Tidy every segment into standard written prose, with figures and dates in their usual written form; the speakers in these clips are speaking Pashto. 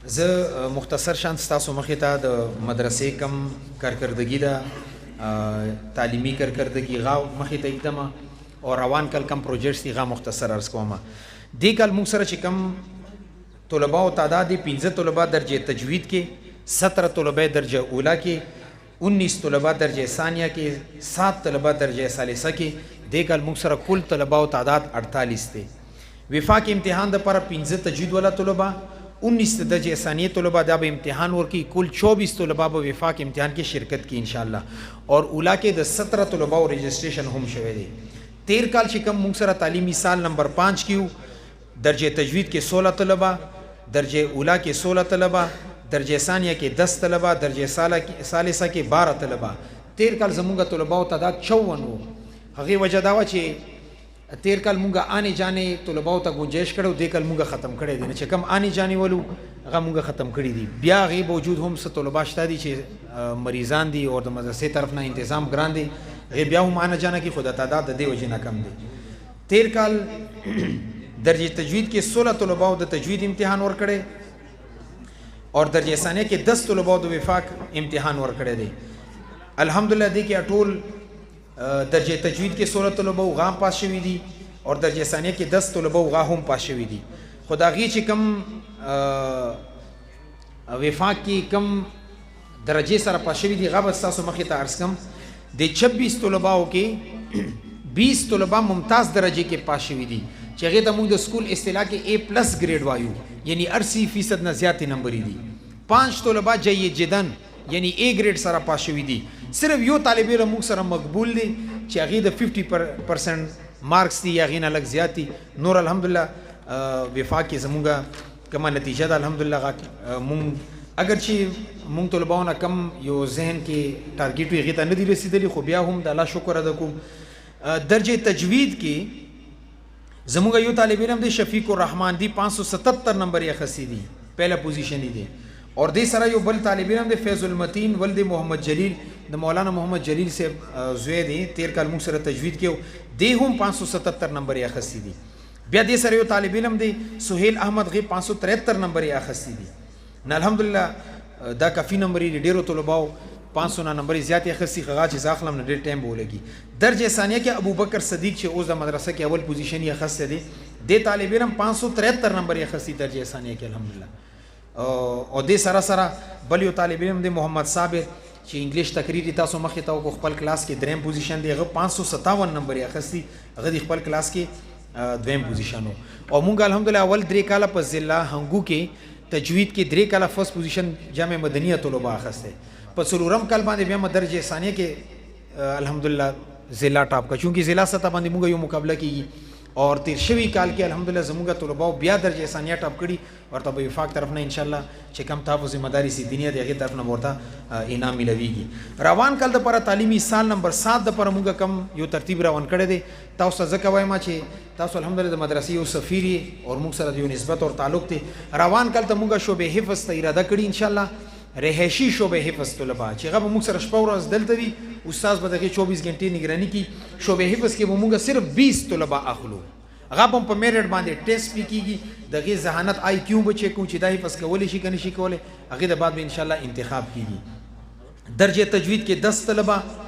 زه مختصر شان ستاسو مخې ته د مدرسې کم کارکردګي ده تعلیمي کارکردګي غا مخې ته ایدم او روان کل کم پروجیکټس دي غا مختصر عرض کوم دې کال موږ سره چې کم طلبه او تعداد 15 طلبه درجه تجوید کې 17 طلبه درجه اوله کې 19 طلبه درجه ثانیه کې 7 طلبه درجه ثالثه کې دې کال موږ سره کل طلبه او تعداد 48 دي وفاق امتحان د پر 15 تجوید والا طلبه 19 درجه ثانیه طلبه دا به امتحان ورکی کل 24 طلبه به وفاق امتحان کې شرکت کی انشاءاللہ اور اولا کې د 17 طلبه او رجسٹریشن هم شوه دي 13 کال چې کوم موږ سره تعلیمی سال نمبر 5 کیو درجه تجوید کې 16 طلبه درجه اولا کې 16 طلبه درجه ثانیه کې 10 طلبه درجه ثالثه کې 12 طلبه 13 کال زموږه طلبه او تعداد 54 وو هغه وجه دا و چې 13 کال مونږه آنے جانے طلباو ته گنجائش کړو دې کال مونږه ختم کړی دي چې کم آنے جانے ولو هغه مونږه ختم کړی دي بیا غي باوجود هم څه طلبا شته دي چې مریضان دي او د مدرسې طرف نه تنظیم ګران دي غي بیا هم آنے جانے کې خود تعداد د دې وجه نه کم دي 13 کال درجه تجوید کې 16 طلباو د تجوید امتحان ور کړي اور درجه ثانیه کې 10 طلباو د وفاق امتحان ور کړي دي الحمدلله دې کې ټول درجه تجوید کې 16 طلبه او غام پاس شوی دي اور درجه ثانیه کې 10 طلبه او غا هم پاس شوی دي خدایي چې کم وفاق کې کم درجه سره پاس شوی دي غاب تاسو مخې ته عرض کم د 26 طلبه او کې 20 طلبه ممتاز درجه کې پاس شوی دي چې هغه د موږ د سکول اصطلاح کې A+ ګریډ وایو یعنی 80% نه زیات نمبر دي 5 طلبه جيد جدا یعنی A ګریډ سره پاس شوی دي صرف یو طالب علم موږ سره مقبول دي چې هغه د 50% مارکس دي هغه نه لږ زیات دي نور الحمدلله وفاق کې زموږه کومه نتیجه ده الحمدلله موږ اگر چې موږ طلباونه کم یو ذهن کې ټارګټ وي هغه ته نه دي رسیدلی خو بیا هم د الله شکر ادا کوم درجه تجوید کې زموږه یو طالب علم دی شفیق الرحمن دی 577 نمبر یې خسي دي پہلا پوزیشن دی اور دې سره یو بل طالب علم دی فیض المتین ولد محمد جلیل د مولانا محمد جلیل سے زوی دی 13 کال موږ سره تجوید کې دی هم 577 نمبر یې خسي دي بیا دې سره یو طالب علم دی سہیل احمد غي 573 نمبر یې خسي دي نه الحمدلله دا کافی نمبر یې ډیرو طلباو 500 نمبر زیات یې خسي خغا چې ځاخلم نه ډیر ټایم بولېږي درجه ثانیه کې ابوبکر صدیق چې اوس د مدرسه کې اول پوزیشن یې خسته دي د طالب علم 573 نمبر یې خسي درجه ثانیه کې الحمدلله او دې سره سره بل یو طالب علم دی محمد صابر چې انګلیش تقریر تاسو مخې ته خپل کلاس کې دریم پوزیشن دی هغه 557 نمبر یې خسي هغه د خپل کلاس کې دویم پوزیشن او مونږ الحمدلله اول 3 کال په ضلع هنګو کې تجوید کې 3 کال فرست پوزیشن جامع مدنیه طلبه اخسته په څلورم کال باندې بیا درجه ثانیه کې الحمدلله ضلع ټاپ کا چونکی ضلع سطح باندې موږ یو مقابله کیږي اور 13 کال کې الحمدلله زموږه طلبه بیا درجه ثانیه ټاپ کړي ورته به وفاق طرف نه ان شاء الله چې کم تاسو مدارس دینیه دغه طرف نه ورته انعام ملويږي روان کال د پر تعلیمی سال نمبر 7 د پر موږ کم یو ترتیب روان کړی دی تاسو ځکه وایم چې تاسو الحمدلله د مدرسې یو سفیری او موږ سره یو نسبت او تعلق دی روان کال ته موږ شوبه حفظ ته اراده کړی ان شاء الله رهشی شوبه حفظ طلبه چې هغه موږ سره شپه ورځ دلته وي استاد به دغه 24 غنټې نگرانی کی شوبه حفظ کې موږ صرف 20 طلبه اخلو هغه په میرټ باندې ټیسټ کیږي دغه ذهانت آی کیو به چیک کوم چې دای حفظ کولې شي کني شي کولې هغه د بعد به ان شاء الله انتخاب کیږي درجه تجوید کې 10 طلبه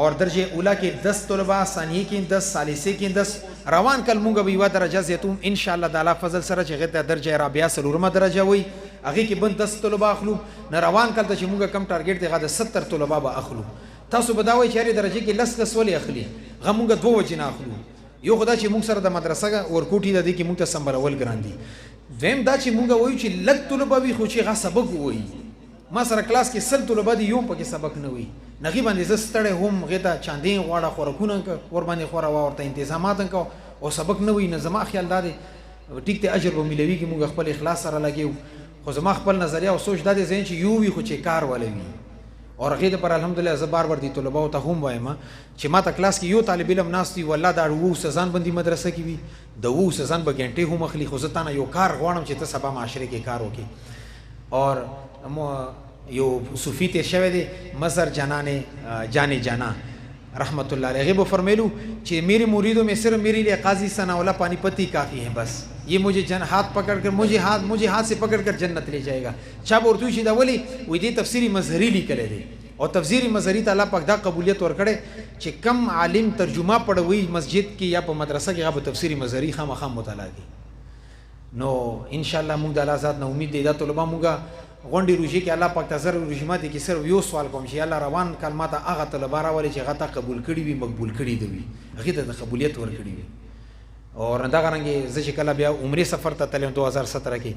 اور درجه اولا کې 10 طلبه ثانیه کې 10 ثالثه کې 10 روان کل مونږ به یو درجه زیاتوم ان شاء الله تعالی فضل سره چې غته درجه رابعه سلورمه درجه وي هغه کې بند 10 طلبه اخلو نه روان کل ته چې مونږ کم ټارګټ دی غته 70 طلبه به اخلو تاسو بداوي چې هر درجه کې لس ولې اخلي غمونګه دوه وجنه اخلو یو خدای چې موږ سره د مدرسه ورکوټي د دې کې موږ ته سمبرول ګران دي ویم دا چې موږ وایو چې لږ طلبه وي خو چې غا سبق وایي ما سره کلاس کې سل طلبه دي یو پکې سبق نه وي نغي باندې زستړې هم غته چاندې غواړه خورکونه ور باندې خورا ورته تنظیمات کو او سبق نه وي نه زما خیال دا دی ټیک ته اجر به ملوي کې موږ خپل اخلاص سره لګیو خو زما خپل نظریه او سوچ دا دی زین چې یو وي خو چې کار ولوي اور هغه پر الحمدلله زبار ور دي طلبه او ته هم وایم چې ما ته کلاس کې یو طالب علم ناشتي والله دا وو سزان بندي مدرسه کې وي د وو سزان به غنټه هم اخلي خو زتانه یو کار غواړم چې ته سبا معاشره کې کار وکې اور یو صوفی ته شوه دي مظهر جانے جانا رحمت الله علیه به فرمایلو چې میرے مریدوں میں صرف میرے لیے قاضی ثناء اللہ پانی پتی کافی ہے بس ये मुझे हाथ पकड़ कर मुझे हाथ से पकड़ कर जन्नत ले जाएगा. चा बोलते हुए वली वही दे तफसीरी मजहरी लिखले दे और तफसीरी मजहरी त अल्लाह पाक दा कबूलियत ورکړي چې कम عالم ترجمه پڑھوي مسجد کې یا په مدرسه کې هغه تفسیری مزهری خامخا مطالعه دي. نو ان شاء الله موږ د الله ذات نه امید دی دا طلبه موږ غونډې روزي کې الله پاک تزر رجمات کې صرف یو سوال کوم چې الله روان کلمات هغه طلبه راولي چې هغه ته قبول کړي وي مقبول کړي دی هغه ته د قبولیت ورکړي وي. اور دا غرانګي زه چې کله بیا عمره سفر ته تلم 2017 کې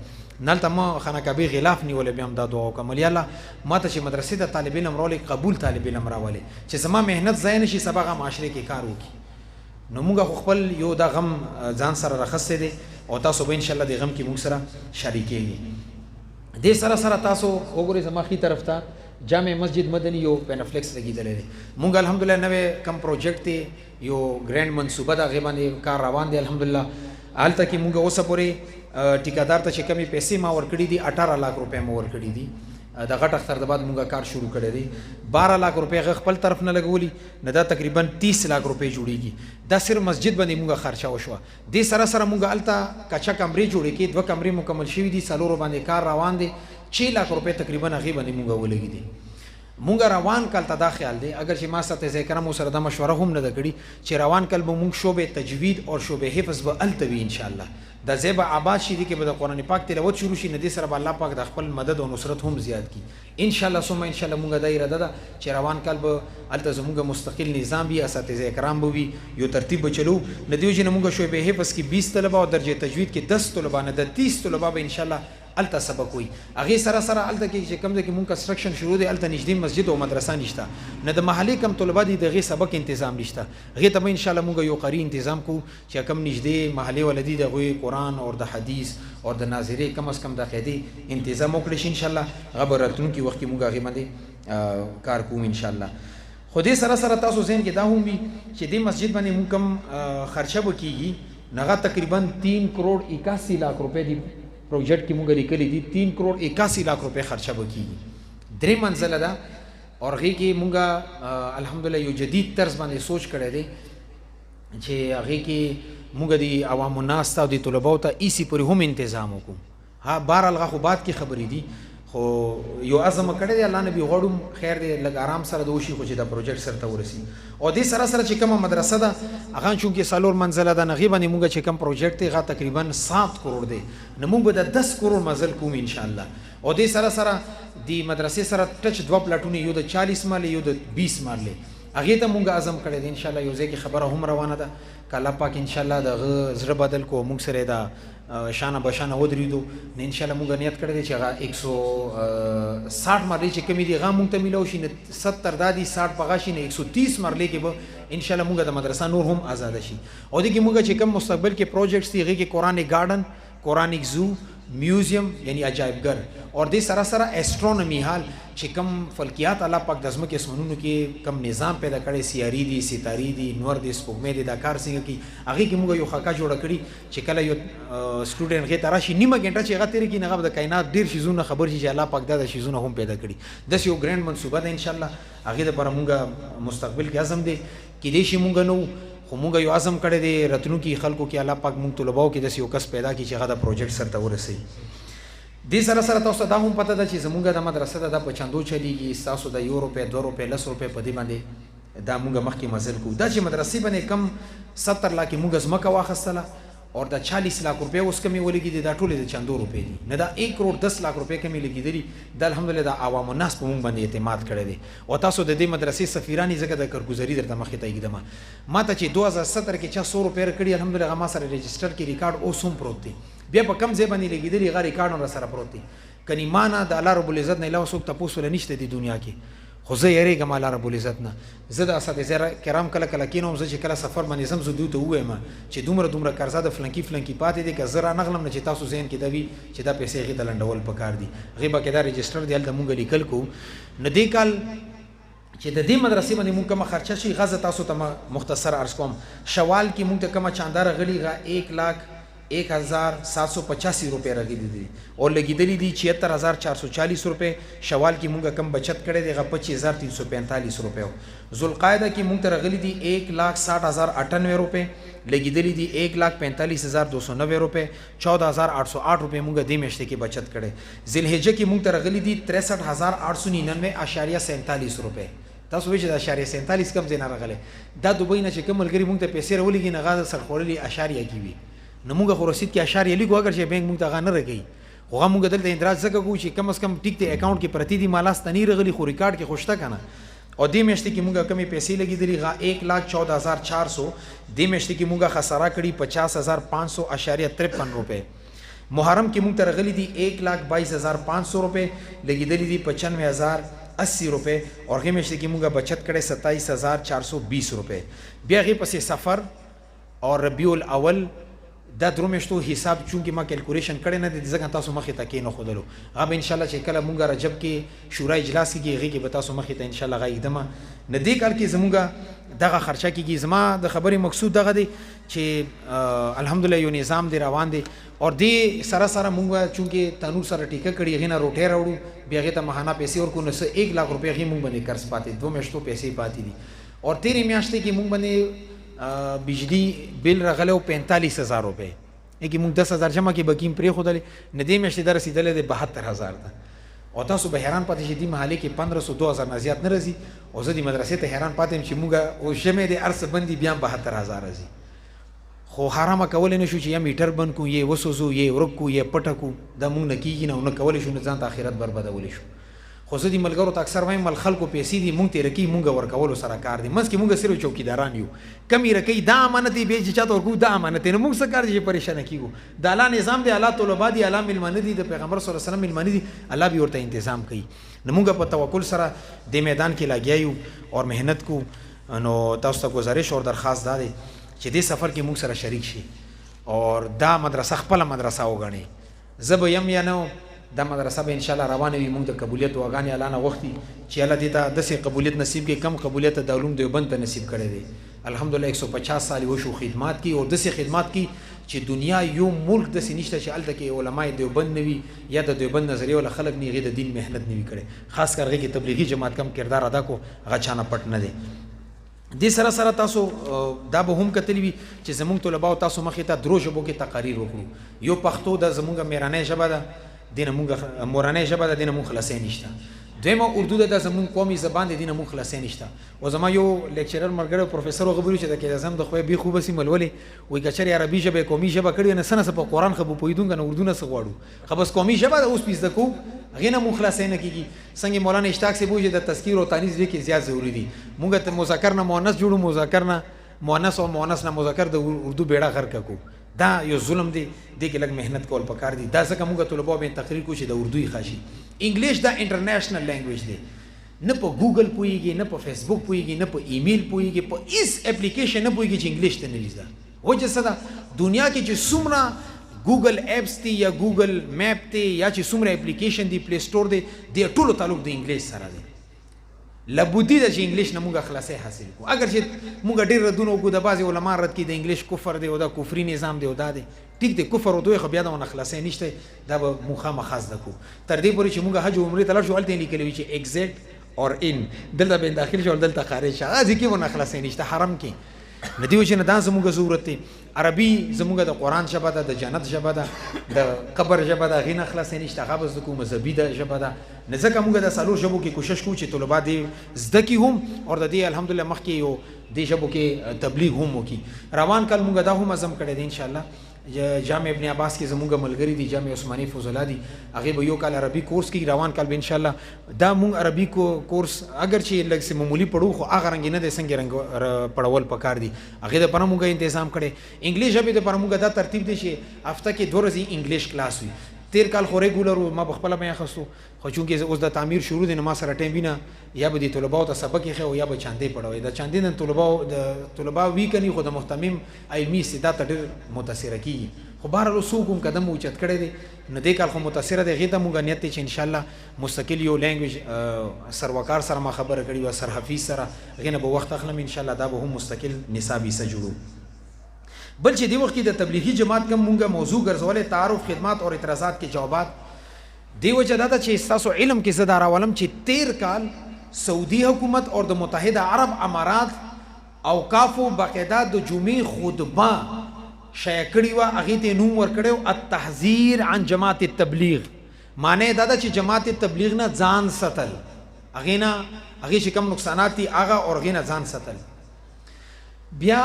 نلته ما خانه کبیر غلاف نیول بیا هم دا دعا وکم یا الله ما ته چې مدرسې د طالب علم راولي قبول طالب علم راولي چې زما مهنت ځای نشي سبا معاشره کې کار وکي. نو موږ خپل یو دا غم ځان سره رخصته دي او تاسو به ان شاء الله د غم کې موږ سره شریکېږي. دې سره سره تاسو وګورئ زما خي طرف ته جامع مسجد مدنی یو پینفلیکس لګیدلې دي. موږ الحمدلله نوې کم پروجیکټ دی یو ګرانډ منصوبه دا غیبانې کار روان دی الحمدلله. حالت کې موږ اوسه پورې ټیکادار ته چې کمی پیسې ما ورکړي دي 18 लाख रुपए ما ورکړي دي. د غټ اختر د بعد موږ کار شروع کړی دی 12 लाख रुपए غ خپل طرف نه لګولي نه دا تقریبا 30 लाख रुपए جوړیږي. دا صرف مسجد باندې موږ خرچه وشو. د سره سره موږ الته کچا کمرې جوړې کې 2 کمرې مکمل شوې دي سالورو باندې کار روان دی 6 लाख रुपए تقریبا هغه باندې موږ ولګي دي. مونږ روان کال ته دا خیال دی اگر چې ما سره ذکرم سره د مشوره هم نه کړی چې روان کال به مونږ شوبه تجوید او شوبه حفظ به التوی ان شاء الله د زیبا آباد شي دي کې به د قران پاک تلاوت شروع شي ندي سره الله پاک د خپل مدد او نصرت هم زیات کی ان شاء الله ثم ان شاء الله مونږ د اراده ده چې روان کال به الته زموږ مستقل نظام بي اساتذه کرام به وي یو ترتیب به چلو ندیو چې مونږ شوبه حفظ کې 20 طلبه او درجه تجوید کې 10 طلبه نه د 30 طلبه به ان شاء الله الته سبق وي. هغه سره سره الته کې چې کوم ځای کې مونږ کنستراکشن شروع دی الته نږدې مسجد او مدرسه نشته نه د محلي کم طلبه دي دغه سبق تنظیم نشته. هغه ته ان شاء الله مونږ یو قری تنظیم کو چې کم نږدې محلي ولدي دغه قران او د حدیث او د ناظری کم از کم د قیدی تنظیم وکړي ان شاء الله غبرتون کې وخت کې مونږ هغه باندې کار کوم ان شاء الله. خو دې سره سره تاسو ذهن کې دا هم وي چې د مسجد باندې مونږ کم خرچه وکړي نغه تقریبا 3 کروڑ 81 लाख रुपए دی پروجیکٹ کې مونږ لیکلي دي 3 کروڑ 81 लाख रुपए خرچه وکړي 3 منزله ده اور هغه کې مونږ الحمدلله یو جدید طرز باندې سوچ کړی دی چې هغه کې مونږ د عوام الناس او د طلباو ته ایسی پورې هم تنظیم وکړو. ها بهر الغه خو بعد کې خبرې دي خو یو عزم کړی دی الله نبی غوړم خیر دی لږ آرام سره دوشي خو چې دا پروجیکټ سره ته ورسی او دې سره سره چې کومه مدرسه ده هغه چونکې سالور منزله ده نغي باندې مونږ چې کوم پروجیکټ دی هغه تقریبا 7 کروڑ دی نو مونږ به د 10 کروڑ مزل کوم ان شاء الله. او دې سره سره د مدرسې سره ټچ 2 پلاټونه یو د 40 مال یو د 20 مال هغه ته مونږ عزم کړی دی ان شاء الله یو ځکه خبره هم روانه ده کله پاک ان شاء الله د زړه بدل کو مونږ سره دا شانه بشانه ودریدو نه ان شاء الله مونږ نیت کړی دی چې هغه 160 مرلې چې کمی دی هغه مونږ ته ملو شي 70 دادي 60 پغا شي نه 130 مرلې کې به ان شاء الله مونږ د مدرسه نور هم آزاد شي. او دغه مونږ چې کوم مستقبل کې پروجیکټس دی هغه کې قرآنی گارډن قرآنی زو میوزیم یعنی عجایبګر اور دې سره سره اسټرونومي حال چې کوم فلکیات الله پاک د ځمکې اسمانونو کې کوم نظام پیدا کړي سیاري دي ستاري دي نور دي سپوږمۍ دي دا کار څنګه کی هغه کې موږ یو خاکا جوړ کړی چې کله یو سټوډنټ غي تراشي نیمه غنټه چې هغه تیرې کې نه د کائنات ډیر شیزونه خبر شي چې الله پاک دا شیزونه هم پیدا کړي د یو ګرانډ منصوبه ده ان شاء الله هغه لپاره موږ مستقبل کې عزم دي کې دې شي مونږ نو خو مونږ یو عزم کړی دی راتلونکو کې خلکو کې الله پاک مونږ طلباو کې د یو کس پیدا کی چې هغه د پروجیکټ سره ته ورسي. دې سره سره تاسو دا هم پته ده چې زمونږ د مدرسې د په چندو چلیږي تاسو د یو روپے 2 روپے 10 روپے په دې باندې دا مونږ مخکې مزل کو دا چې مدرسې باندې کم 70 लाख مونږ زمکه واخستله اور دا 40 लाख रुपए اوس کمی ولګي دي دا ټول د چندو روپے دي نه دا 1 کروڑ 10 लाख रुपए کمی لګي دي دا الحمدلله د عوام الناس په مونږ باندې اعتماد کړی دي او تاسو د دې مدرسې سفیرانی زګه د کارګزاري درته مخې ته کېدم ما ته چې 2017 کې 100 روپے کړی الحمدلله ما سره رجستر کې ریکارډ اوس هم پروت دی بیا په کم ځای باندې لګي دي غا ریکارډ هم سره پروت دی کني معنا د الله رب العزت نه علاوه څوک تاسو له نشته د دنیا کې خو زه یریږم الله رب العزت نه زه د اساتذه کرام کله کله کینوم زه چې کله سفر باندې زم زه دوی ته وایم چې دومره قرضه د فلنکی پاتې دي که زه را نغلم نه چې تاسو ذهن کې دوی چې دا پیسې غي تلندول پکار دي غیبه کې دا رجستر دی هلته مونږ لیکل کو نه دی کال چې د دې مدرسې باندې مونږ کومه خرچه شي غزه تاسو ته مختصر عرض کوم شوال کې مونږ ته کومه چاندار غلی غا 1 लाख 1785 रुपये لګېدلي دي او لګېدلي دي 76440 روپے. شوال کې مونږ کم بچت کړی دی هغه 25345 روپے. ذوالقعده کې مونږ ته راغلي دي 1,60,098 روپے لګېدلي دي 1,45,290 روپے. 14,808 روپے مونږ دې میاشتې کې بچت کړی. ذوالحجه کې مونږ ته راغلي دي 63,899.47 روپے. تاسو وایئ چې د اشاریه 47 کم ځای نه راغلی دا دوبۍ نه چې کوم ملګري مونږ ته پیسې راولېږي نه هغه سرخوړلي اشاریه کې وي نو مونږ خو رسید کې اشاریه لیکو اگر چې بینک مونږ ته هغه نه راکوي خو هغه مونږ دلته اندراج ځکه کوو چې کم از کم ټیک دی اکاونټ کې پرتې دي مالاس ته نه راغلي خو ریکارډ کې خو شته که نه. او دې میاشتې کې مونږ کمې پیسې لګېدلي هغه 1,14,400 دې میاشتې کې مونږ خساره کړي 50,500.53 روپے. محرم کې مونږ ته راغلي دي 1,22,500 روپے لګېدلي دي 95,080 روپے. اور هغې میاشتې کې مونږ بچت کړی 27,420 روپے. بیا هغې پسې سفر اور ربیع الاول دا درو میاشتو حساب چونکې ما کیلکولیشن کړی نه دی ځکه تاسو مخې ته کېنښودلو هغه به انشاءالله چې کله مونږ رجب کې شورا اجلاس کېږي هغې کې به تاسو مخې ته انشاءالله هغه ایږدمه نه دې کال کې زمونږ دغه خرچه کېږي. زما د خبرې مقصود دغه دی چې الحمدلله یو نظام دی روان دی اور دې سره سره مونږ چونکې تنور سره ټیکه کړي هغې نه روټۍ راوړو بیا هغې ته ماهانه پیسې ورکړو نو څه 1 लाख روپۍ هغې مونږ باندې قرض پاتې 2 میاشتو پیسې پاتې دي. اور تېرې میاشتې کې مونږ باندې بجلی بل راغلی و 45,000 روپۍ کې مونږ 10,000 جمع کې بکیم پرېښودلې نه دې میاشتې دا رسېدلی دی 72,000 ته. او تاسو به حیران پاتې شئ دې محلې کې 1500-2000 نه زیات نه راځي او زه دې مدرسې ته حیران پاتې یم چې مونږ اوس ژمی دی هر څه بند دي بیا هم 72,000 راځي. خو حرامه کولی نه شو چې یا میټر بند کړو یا وسوځو یا ورک کړو یا پټه کړو دا مونږ نه کېږي نه او نه کولی شو نه ځان ته آخرت بربادولی شو. خو زه دې ملګرو ته اکثر وایم خلکو پیسې دي مونږ ترې رکوي مونږ ورکولو سره کار دی منځ کې مونږ صرف چوکیداران یو کم یې رکوي دا امانت دی بیا چې چاته ورکوو دا امانت دی نو مونږ څه کار دی چې پریشانه کېږو د الله نظام دی الله طلبا دي الله میلمانه دي د پیغمبر صلی الله علیه وسلم میلمانه دي الله به ورته تنظیم کوي. نو مونږ په توکل سره دې میدان کې لګیا یو او محنت کو. نو تاسو ته گزارش او درخواست دا دی چې دې سفر کې مونږ سره شریک شي اور دا مدرسه خپله مدرسه وګڼئ. زه به یم یا نه دا مدرسه به انشاءالله روانه وي مونږ د قبولیت دعاګانې الله نه غوښتي چې الله دې ته داسې قبولیت نصیب کړي کم قبولیت د علوم دیوبند ته نصیب کړی دی. الحمدلله 150 سال وشو خدمات کی او داسې خدمات کی چې دنیا یو ملک داسې نشته چې هلته کې علماء دیوبند نه وي یا د دیوبند نظریې والا خلک نه هغې د دین محنت نه وي کړی خاص کر هغې کې تبلیغي جماعت کم کردار ادا کو هغه چا نه پټ نه دی. دې سره سره تاسو دا به هم کتلی وي چې زمونږ طلباو تاسو مخې ته درو ژبو کې تقاریر وکړو. یو پښتو د زمونږ میرانۍ ژبه ده دینه مونږ مورنۍ ژبه ده دینه مونږ خلاصۍ نشته. دویمه اردو ده د زمونږ قومي زبان دی دینه مونږ خلاصۍ نشته. او زما یو لیکچرر ملګری پروفیسر هغه ویلي چې د قاید اعظم د خوی بې خوبه سي ملولې وایي که چېرې عربي ژبه قومي ژبه کړې نه څه نه څه په قرآن خو به پوهېدونکو نه اردو نه څه غواړو خو بس قومي ژبه ده اوس پې زده کوو هغې نه مونږ خلاصۍ نه کېږي. څنګه مولانا اشتاق صاحب وایي چې د تذکیر او تانیث دې کې زیات ضروري دي. مونږ ته مذکر نه مؤنث جوړو مذکر نه مؤنث او مؤنث نه مذکر د اردو بیړه غرق کړو دا یو ظلم دی دې کې لږ محنت کول پکار دي. دا ځکه مونږ طلباو به تقریر کوو چې د اردو یې خاشي. انګلیش دا انټرنیشنل لینګویج دی نه په ګوګل پوهېږي نه په فیسبوک پوهېږي نه په ایمیل پوهېږي په هېڅ اپلیکیشن نه پوهېږي چې انګلیش ته نه وي زده. وجه څه ده دنیا کې چې څومره ګوګل ایپس دی یا ګوګل میپ دی یا چې څومره اپلیکیشن دی پلی سټور دی دې ټولو تعلق د انګلیش سره دی. لابودي ده چې انګلیش نه مونږ خلاصۍ حاصل کړو. اگر چې مونږ ډېر ردونه وکړو د بعضې علما رد کړي د انګلیش کفر دی او دا کفري نظام دی او دا دی ټیک دی کفر او دوی خو بیا دونه خلاصۍ نشته دا به مونږ خامخا زده کړو تر دې پورې چې مونږ حج او عمرې ته لاړ شو هلته یې لیکلي وي چې ایګزیټ اور ان دلته به داخل شو دلته خارج شه هغه ځای کې به نه خلاصۍ نشته حرم کې نه دې وجې نه دا زموږ ضرورت دی. عربي زموږ د قرآن ژبه ده د جنت ژبه ده د قبر ژبه ده هغې نه خلاصۍ نشته هغه به زده کوو مذهبي ده ژبه ده نه ځکه مونږ د څلور ژبو کې کوشش کوو چې طلبا دې زده کړي هم او د دې الحمدلله مخکې یو دې ژبو کې تبلیغ هم وکړي. روان کال مونږ دا هم عزم کړی دی انشاءالله جامع ابن عباس کې زمونږ ملګري دي جامع عثماني فضل دي هغې به یو کال عربي کورس کوي روان کال به انشاءالله دا مونږ عربي کورس اگر چې لږ څه معمولي پړو خو هغه رنګې نه دی څنګه رنګ پړول پکار دي هغې دپاره مونږ انتظام کړی. انګلیش ژبې دپاره مونږ دا ترتیب دی چې هفته کې 2 ورځې انګلیش کلاس وي. تیر کال خو ریګولر ما په خپله به یې اخیستو خو چونکې اوس د تعمیر شروع دی نو ما سره ټایم وي نه یا به دې طلباو ته سبق یې ښه یا به چاندې پړوئ د چاندې نه طلبا وي که نه خو د محتمم علمي استعداد ته ډېر متاثره کېږي. خو بهرحال اوس کوم قدم اوچت کړی دی نو دې کال خو متاثره دی هغې ته مونږ نیت دی چې انشاءالله مستقل یو لینګویج سروکار سره ما خبره کړې وه سرحفیظ سره هغې نه به وخت اخلم انشاءالله دا به هم مستقل نصاب حصه جوړو. بل چې دی وخت کې د تبلیغي جماعت کوم مونږه موضوع ګرځولې تعارف خدمات اور اعتراضات کې جوابات دی وجه دا چې تاسو علم کې زدار عالم چې 13 کال سعودي حکومت اور د متحده عرب امارات اوقافو باقاعده د جمعې خطبه شایع کړې وه هغې ته نوم ورکړی التحذیر عن جماعت التبلیغ معنی دا ده چې جماعت تبلیغ نه ځان ساتل هغې نه هغې چې کوم نقصانات دي هغه اور هغې نه ځان ساتل. بیا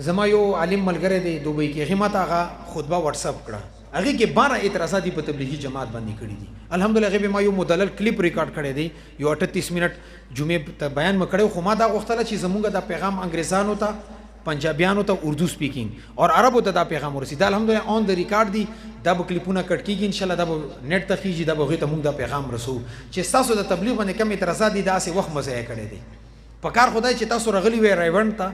زما یو عالم ملګری دی دوبۍ کې هغې ماته هغه خطبه وټساپ کړه هغې کې 12 اعتراضات په تبلیغي جماعت باندې کړي دي. الحمدلله هغې به ما یو مدلل کلیپ ریکارډ کړی دی یو 38 منټ جمعې ته بیان مې کړی خو ما دا غوښتله چې زمونږ دا پیغام انګریزانو ته پنجابیانو ته اردو سپیکینګ اور عربو ته دا پیغام ورسي دا الحمدلله آن د ریکارډ دي دا به کلیپونه کټ کېږي انشاءالله دا به نیټ ته خېږي دا به هغوی ته مونږ دا پیغام رسو چې ستاسو د تبلیغ باندې کم اعتراضات دي داسې وخت مه ضایع کړی دی. په کار خدای چې تاسو راغلي وئ رایونډ ته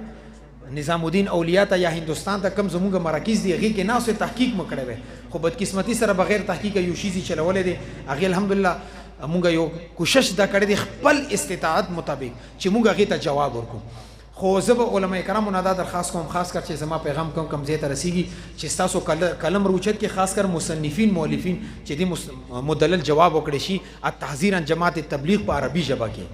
نظام الدین اولیاء ته یا هندوستان ته کم زمونږ مراکز دي هغې کې ناستې تحقیق مو کړی وی خو بدقسمتي سره بغیر تحقیقه یو شیز یې چلولی دی هغې الحمدلله مونږ یو کوشش دا کړی دی خپل استطاعت مطابق چې مونږ هغې ته جواب ورکړو. خو زه به علما کرامو نه دا درخواست کوم خاص کر چې زما پیغام کوم ځای ته رسیږي چې ستاسو قلم روچت کې خاص کر مصنفین مؤلفین چې دې مدلل جواب وکړي شي التحذیر عن جماعت تبلیغ په عربي ژبه کې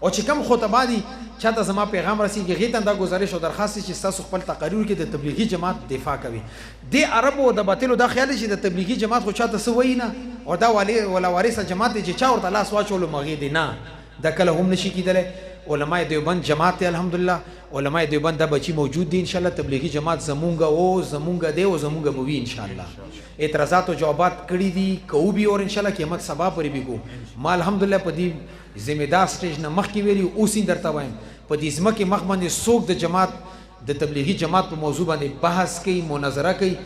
او چې کوم خطبه دي چاته زما پیغام رسیږي هغې ته دا گزارش او درخواست چې ستاسو خپل تقاریر کې د تبلیغي جماعت دفاع کوي. د عربو د باطلو دا خیال چې د تبلیغي جماعت خو چاته څه وایي نه او دا ولا وارثه جماعت دی چې چا ورته لاس واچولو مغې دی نه دا کله هم نشي کېدلی. علماء دیوبند جماعت دی الحمدلله علماء دیوبند دا بچی موجود دي انشاءالله تبلیغی جماعت زمونږ دی او زمونږ به وي انشاءالله. اعتراضات او جوابات کړي دي کوو به اور انشاءالله قیامت سبا پرې به کو ما الحمدلله په دې ذمہ دار سټیج نه مخکې ویلي اوس یې درته وایم په دې ځمکې مخ باندې څوک د جماعت د تبلیغي جماعت په موضوع باندې بحث کوي مناظره کوي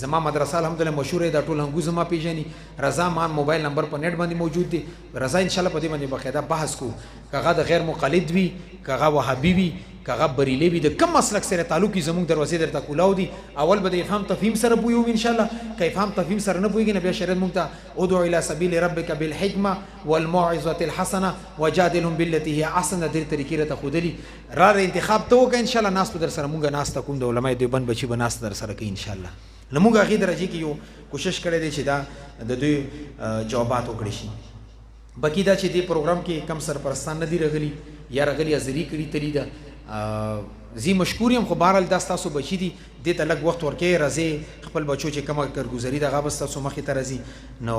زما مدرسه الحمدلله مشهور دا ټول هنګو زما پیژني رضا مان موبایل نمبر په نیټ باندې موجود دی رضا ان شاء الله په دې باندې باقاعده بحث کو کغه د غیر مقلد وي کغه وهابي وي کغه بریلی وي د کم مسلک سره تعلق زموږ دروازې درته کولاو دي اول به د افهام تفهیم سره پویو ان شاء الله که افهام تفهیم سره نه پویږي نه بیا شریعت مونږ ته ادعو الى سبیل ربک بالحکمه والموعظه الحسنه وجادلهم بالتي هي احسن د طریقې راته خودلی را انتخاب ته وکړه ان شاء الله ناس په در سره مونږ ناس ته کوم د علماء دیوبند بچي به ناس در سره کوي ان شاء الله لمونږ هغې درجې کې یو کوشش کړی دی چې دا د دوی جوابات وکړي شي. باقي دا چې دې پروګرام کې کم سرپرستان نه دي راغلي یا راغلي حاضري کړي تلي ده زی مشکور یم خو بهرحال دا ستاسو بچي دي دې ته لږ وخت ورکوئ راځئ خپل بچو چې کومه کارګزاري ده هغه به ستاسو مخې ته راځي نو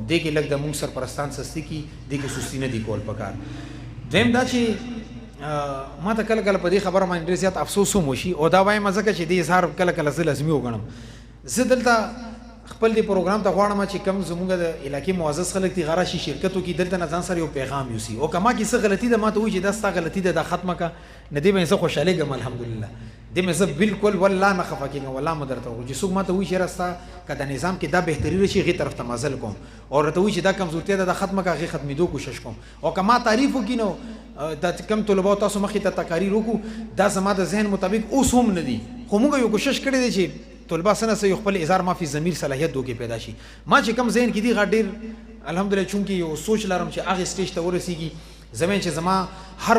دې کې لږ د مونږ سرپرستان سستي کي دې کې سستي نه دي کول پکار. دویم دا چې ما ته کله کله په دې خبره باندې ډېر زیات افسوس هم وشي او دا وایم ځکه چې دې اظهار کله کله زه لازمي وګڼم زه دلته خپل دې پروګرام ته غواړم چې کوم زموږ د علاقې معزز خلک دي غره شي شرکت وکړي دلته نه ځان سره یو پیغام یوسي او که ما کې څه غلطي ده ما ته وایي چې دا ستا غلطي ده دا ختمه که نه دې باندې زه خوشحالېږم الحمدلله دې مې زه بالکل والله نه خفه کېږم والله مې درته وایو چې څوک ما ته وایي چې یاره ستا که د نظام کې دا بهتري راشي هغې طرف ته مزل کوم او راته وایي چې دا کمزورتیا ده دا ختمه که هغې ختمېدو کوشش کوم او که ما تعریف وکړي نو دا کم طلباو تاسو مخې ته تقاریر وکړو دا زما د ذهن مطابق اوس هم نه دي خو موږ یو کوشش کړی دی چې طلبا سره سه یو خپل اظهار مافي ضمیر صلاحیت دوکې پیدا شي ما چې کم ذهن کې دي غټ ډېر الحمدلله چونکې یو سوچ لرم چې هغې سټیج ته ورسېږي زمین چې زما هر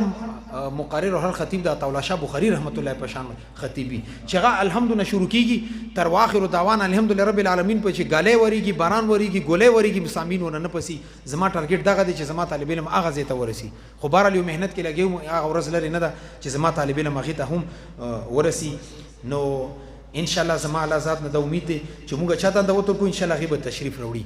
مقرر او هر خطیب د عطاءالله شاه بخاري رحمت الله په شان خطیبي چې هغه الحمدلله شروع کیږي تر واخر دعوانا الحمدلله رب العالمین په چې ګالې وریږي باران وریږي ګولې وریږي مسامین ونه نه پسي زما ټارګټ دغه دی چې زما طالب علم هغه ځای ته ورسي خو بهرحال یو محنت کې لګیو هغه ورځ لرې نه ده چې زما طالب علم هغې ته هم ورسي نو ان شاء الله زما الله ذات نه د امید دی چې موږ چاته د وته کو ان شاء الله هغې به تشریف راوړي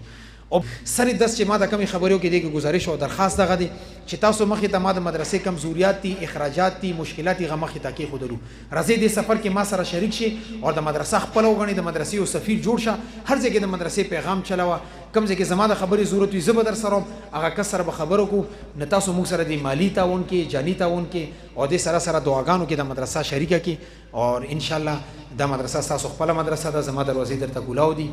او سره داس چې ما د کمی خبرو کې دی گزارش او درخواست دغه دی چې تاسو مخې ته ما د مدرسې کمزوریات دي اخراجات دي مشکلات غو مخې ته کې خودلو راځي د سفر کې ما سره شریک شي او د مدرسې خپل وګڼي د مدرسې او سفیر جوړ شه هر ځای کې د مدرسې پیغام چلاوه کم ځای کې زما د خبرې ضرورت وي زه به در سره هغه کس سره به خبرو کو نه تاسو موږ سره د مالی تعاون کې جانی تعاون کې او د سره سره دعاګانو کې د مدرسې شریکه کې او ان شاء الله د مدرسې تاسو خپل مدرسې د زما دروازې درته کولاو دي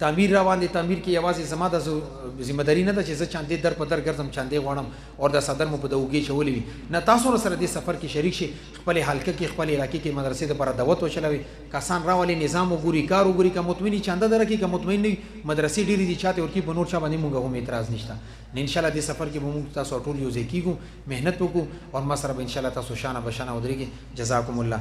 تعمیر روان دي تعمیر کې یوازې زما د ذمہ داری نه ده چې زه چاندې در په در ګرځم چاندې غواړم او د صدر مو په د اوږې چولې وي نه تاسو سره دې سفر کې شریک شي خپل حلقه کې خپل علاقې کې مدرسې دپاره دعوت وچلوي کسان راولي نظام وګوري کار وګوري که مطمئن چانده درکړي که مطمئن نه وي مدرسې ډېرې دي چاته ورکړي په نور چا باندې موږ هم اعتراض نشته نه انشاءالله دې سفر کې به موږ تاسو ټول یو ځای کېږو محنت وکړو او ما سره به انشاءالله تاسو شانه بشانه ودرېږي جزاکم الله